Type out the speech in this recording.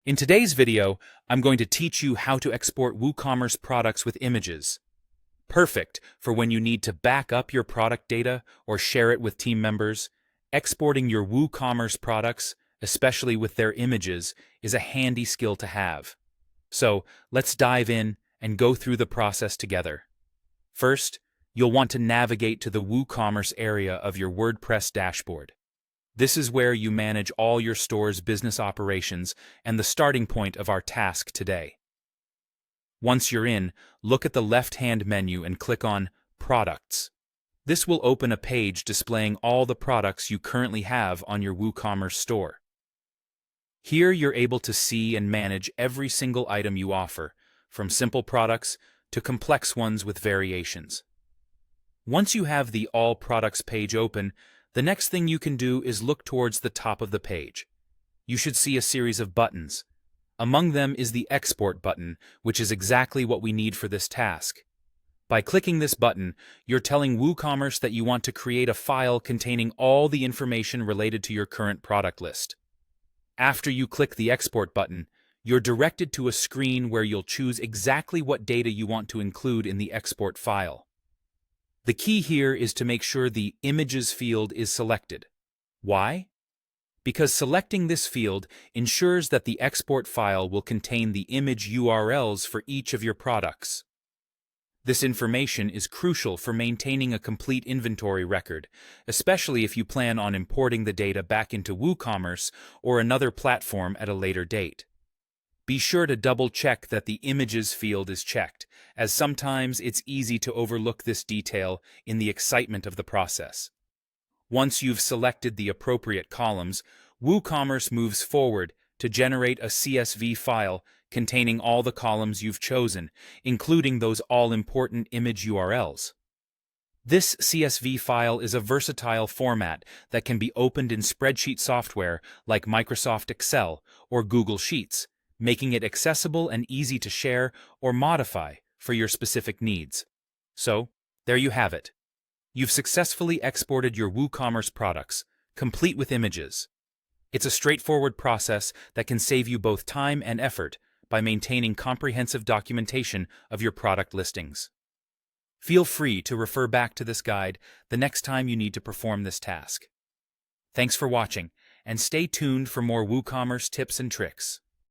In today's video, I'm going to teach you how to export WooCommerce products with images. Perfect for when you need to back up your product data or share it with team members. Exporting your WooCommerce products, especially with their images, is a handy skill to have. So, let's dive in and go through the process together. First, you'll want to navigate to the WooCommerce area of your WordPress dashboard. This is where you manage all your store's business operations and the starting point of our task today. Once you're in, look at the left-hand menu and click on Products. This will open a page displaying all the products you currently have on your WooCommerce store. Here you're able to see and manage every single item you offer, from simple products to complex ones with variations. Once you have the All Products page open, the next thing you can do is look towards the top of the page. You should see a series of buttons. Among them is the Export button, which is exactly what we need for this task. By clicking this button, you're telling WooCommerce that you want to create a file containing all the information related to your current product list. After you click the Export button, you're directed to a screen where you'll choose exactly what data you want to include in the export file. The key here is to make sure the Images field is selected. Why? Because selecting this field ensures that the export file will contain the image URLs for each of your products. This information is crucial for maintaining a complete inventory record, especially if you plan on importing the data back into WooCommerce or another platform at a later date. Be sure to double-check that the Images field is checked, as sometimes it's easy to overlook this detail in the excitement of the process. Once you've selected the appropriate columns, WooCommerce moves forward to generate a CSV file containing all the columns you've chosen, including those all-important image URLs. This CSV file is a versatile format that can be opened in spreadsheet software like Microsoft Excel or Google Sheets, making it accessible and easy to share or modify for your specific needs. So, there you have it. You've successfully exported your WooCommerce products, complete with images. It's a straightforward process that can save you both time and effort by maintaining comprehensive documentation of your product listings. Feel free to refer back to this guide the next time you need to perform this task. Thanks for watching, and stay tuned for more WooCommerce tips and tricks.